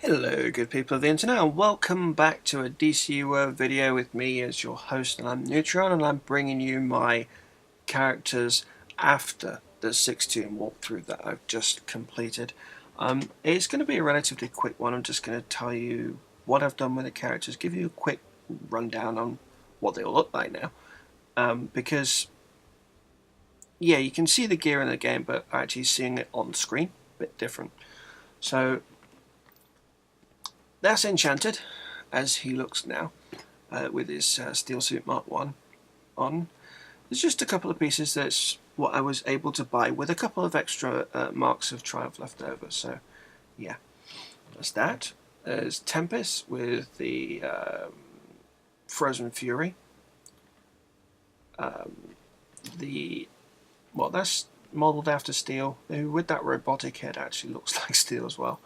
Hello good people of the internet and welcome back to a DCU video with me as your host, and I'm newtrion, and I'm bringing you my characters after the 6-Toon walkthrough that I've just completed. It's going to be a relatively quick one. I'm just going to tell you what I've done with the characters, give you a quick rundown on what they all look like now, because yeah, you can see the gear in the game, but actually seeing it on screen, a bit different. So that's Enchanted, as he looks now, with his Steel Suit Mark 1 on. There's just a couple of pieces that's what I was able to buy with a couple of extra marks of Triumph left over, so yeah, that's that. There's Tempest with the Frozen Fury. That's modelled after Steel, who with that robotic head actually looks like Steel as well.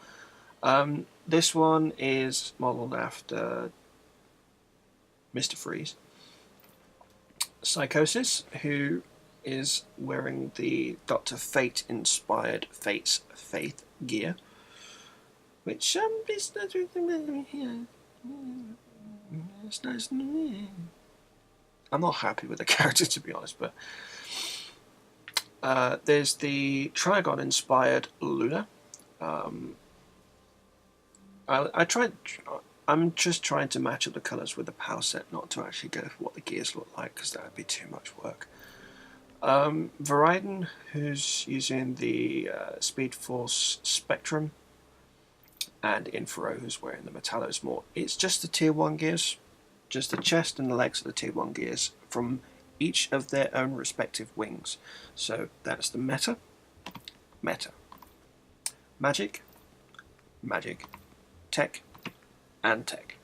This one is modelled after Mr. Freeze. Psychosis, who is wearing the Dr. Fate inspired Fate's Faith gear, which is it's nice. I'm not happy with the character, to be honest, but there's the Trigon inspired Luna. I'm just trying to match up the colours with the power set, not to actually go for what the gears look like, because that would be too much work. Variden, who's using the Speed Force Spectrum, and Infero, who's wearing the Metallos more. It's just the Tier 1 gears, just the chest and the legs of the Tier 1 gears from each of their own respective wings. So that's the Meta, Magic, Tech, and Tech.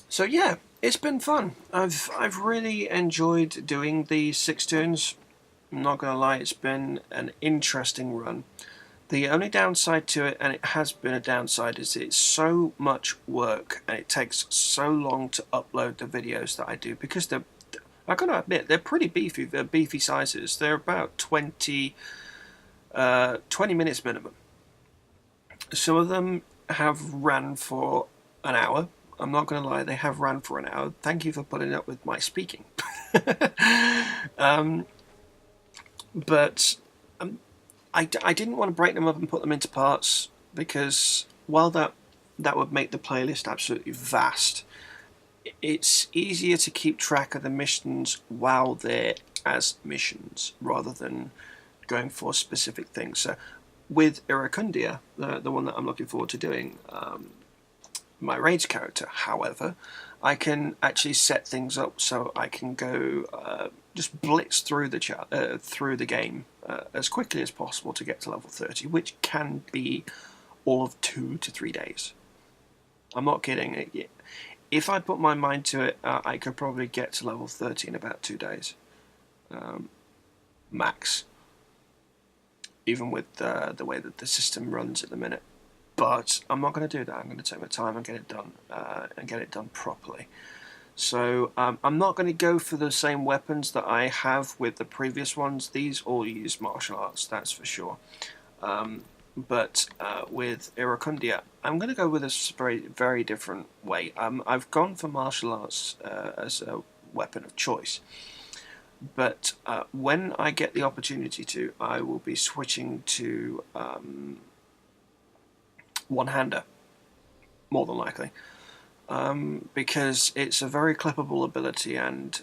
So yeah, it's been fun. I've really enjoyed doing these 6-Toons. I'm not gonna lie, it's been an interesting run. The only downside to it, and it has been a downside, is it's so much work and it takes so long to upload the videos that I do, because I've got to admit, they're pretty beefy. They're beefy sizes. They're about 20 minutes minimum. Some of them have ran for an hour. I'm not going to lie, they have ran for an hour. Thank you for putting up with my speaking. But I didn't want to break them up and put them into parts, because while that would make the playlist absolutely vast, it's easier to keep track of the missions while they're as missions rather than going for specific things. So with Iracundia, the one that I'm looking forward to doing, my raids character, however, I can actually set things up so I can go just blitz through the game as quickly as possible to get to level 30, which can be all of 2 to 3 days. I'm not kidding. If I put my mind to it, I could probably get to level 30 in about 2 days, max. Even with the way that the system runs at the minute. But I'm not going to do that. I'm going to take my time and get it done, properly. So I'm not going to go for the same weapons that I have with the previous ones. These all use martial arts, that's for sure. But with Iracundia, I'm going to go with a very, very different way. I've gone for martial arts as a weapon of choice. But when I get the opportunity to, I will be switching to one-hander, more than likely, because it's a very clippable ability, and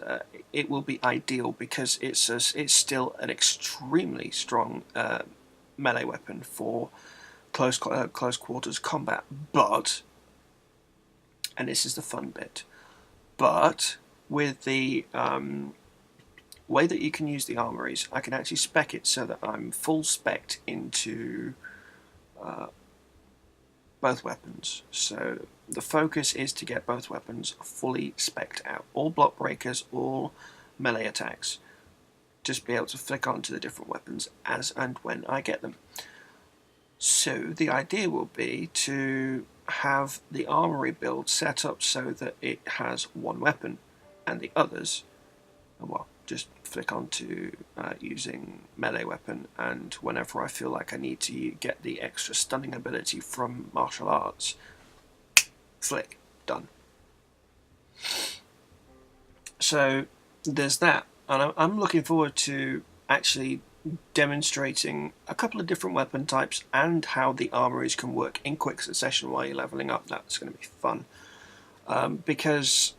it will be ideal because it's still an extremely strong melee weapon for close quarters combat. But, and this is the fun bit, but with the way that you can use the armories, I can actually spec it so that I'm full spec'd into both weapons. So the focus is to get both weapons fully spec'd out. All block breakers, all melee attacks. Just be able to flick onto the different weapons as and when I get them. So the idea will be to have the armory build set up so that it has one weapon, and the others, well, just flick on to using melee weapon, and whenever I feel like I need to get the extra stunning ability from martial arts, flick, done. So there's that, and I'm looking forward to actually demonstrating a couple of different weapon types and how the armories can work in quick succession while you're leveling up. That's going to be fun, because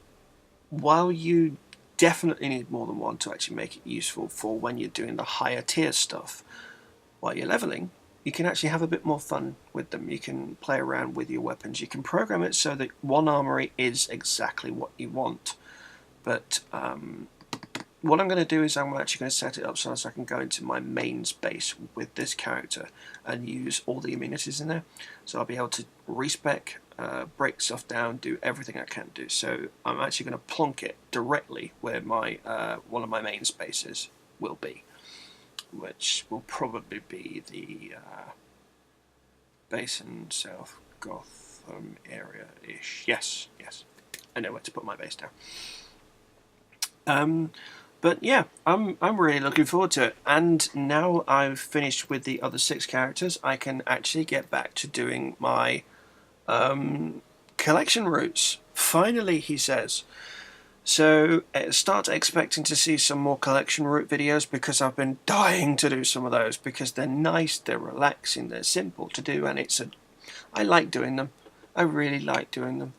while you definitely need more than one to actually make it useful for when you're doing the higher tier stuff, while you're leveling, you can actually have a bit more fun with them. You can play around with your weapons. You can program it so that one armory is exactly what you want. But what I'm going to do is I'm actually going to set it up so I can go into my main space with this character and use all the amenities in there. So I'll be able to respec, break stuff down, do everything I can do. So I'm actually going to plonk it directly where my one of my main spaces will be, which will probably be the Basin South Gotham area-ish. Yes, I know where to put my base down. But yeah, I'm really looking forward to it. And now I've finished with the other 6 characters, I can actually get back to doing my collection routes. Finally, he says. So start expecting to see some more collection route videos, because I've been dying to do some of those, because they're nice, they're relaxing, they're simple to do, and I like doing them. I really like doing them.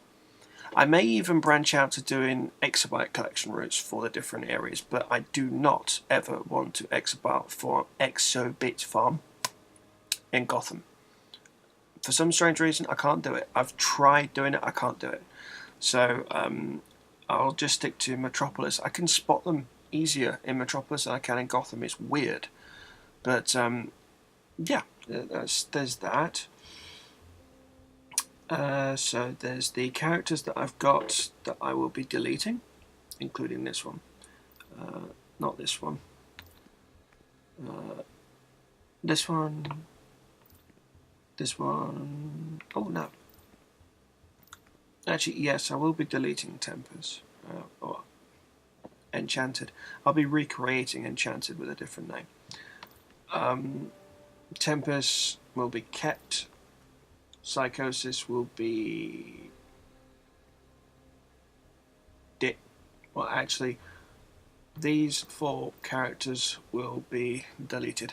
I may even branch out to doing exabyte collection routes for the different areas, but I do not ever want to exobit farm in Gotham. For some strange reason, I can't do it. I've tried doing it, I can't do it. So I'll just stick to Metropolis. I can spot them easier in Metropolis than I can in Gotham. It's weird. But yeah, there's that. So there's the characters that I've got that I will be deleting, including this one. Not this one. This one. This one. Oh no. Actually, yes, I will be deleting Tempers. Or Enchanted. I'll be recreating Enchanted with a different name. Tempest will be kept. Psychosis will be well, actually, these 4 characters will be deleted.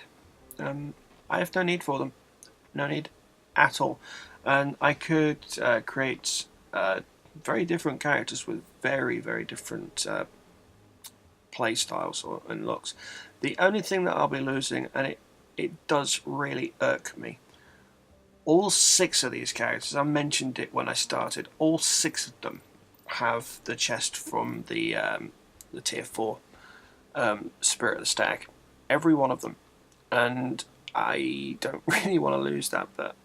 I have no need for them. No need at all. And I could create very different characters with very, very different play styles and looks. The only thing that I'll be losing, and it does really irk me, all 6 of these characters, I mentioned it when I started, all 6 of them have the chest from the tier 4 Spirit of the Stag. Every one of them. And I don't really want to lose that, but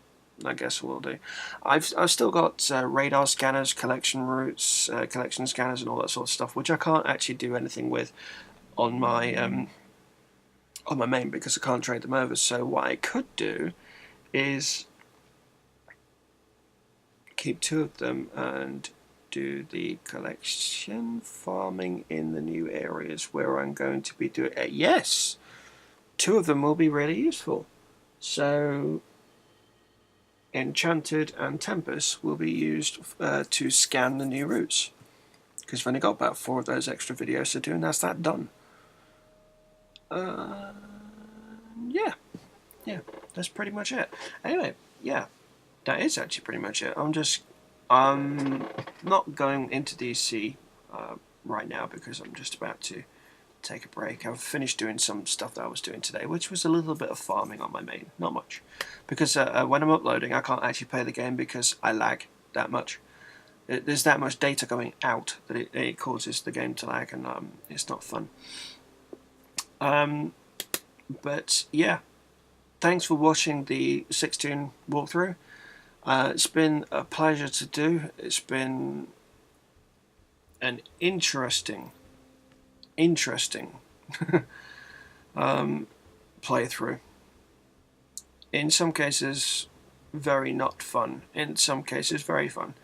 I guess we'll do. I've still got radar scanners, collection routes, collection scanners and all that sort of stuff, which I can't actually do anything with on my main, because I can't trade them over. So what I could do is keep 2 of them and do the collection farming in the new areas where I'm going to be doing it. Yes, 2 of them will be really useful. So Enchanted and Tempest will be used to scan the new routes, because I've only got about 4 of those extra videos to do, and that's that done. Yeah, that's pretty much it. Anyway, yeah, that is actually pretty much it. I'm not going into DC right now, because I'm just about to take a break. I've finished doing some stuff that I was doing today, which was a little bit of farming on my main, not much, because when I'm uploading I can't actually play the game because I lag that much. There's that much data going out that it causes the game to lag, and it's not fun. But yeah, thanks for watching the 6 Toon walkthrough. It's been a pleasure to do. It's been an interesting playthrough. In some cases very not fun, in some cases very fun.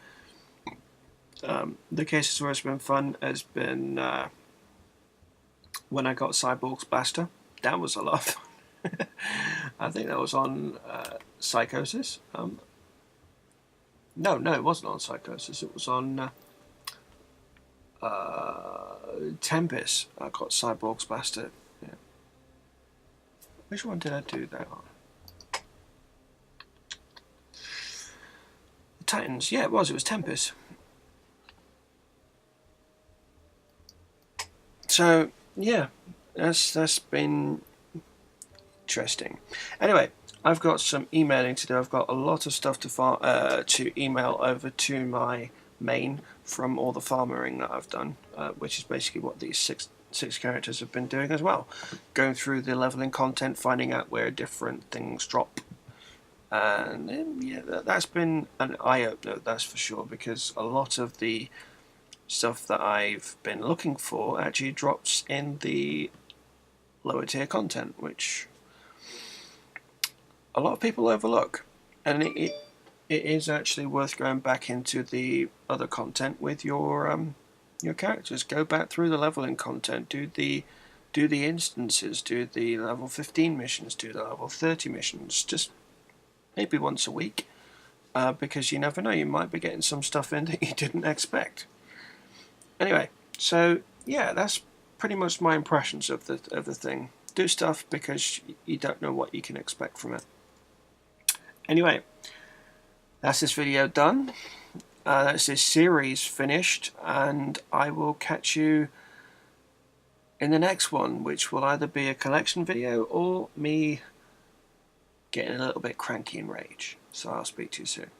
The cases where it's been fun has been when I got Cyborg's Blaster. That was a lot of fun. I think that was on Psychosis. No, it wasn't on Psychosis. It was on Tempest. I got Cyborg's Blaster. Yeah. Which one did I do that on? The Titans. Yeah, it was. It was Tempest. So yeah, that's been interesting. Anyway, I've got some emailing to do. I've got a lot of stuff to email over to my main from all the farmering that I've done, which is basically what these six characters have been doing as well. Going through the leveling content, finding out where different things drop. And yeah, that's been an eye-opener, that's for sure, because a lot of the stuff that I've been looking for actually drops in the lower tier content, which a lot of people overlook. And it is actually worth going back into the other content with your characters. Go back through the leveling content, do the instances, do the level 15 missions, do the level 30 missions, just maybe once a week, because you never know, you might be getting some stuff in that you didn't expect. Anyway, so yeah, that's pretty much my impressions of the thing. Do stuff because you don't know what you can expect from it. Anyway, that's this video done. That's this series finished, and I will catch you in the next one, which will either be a collection video or me getting a little bit cranky in rage. So I'll speak to you soon.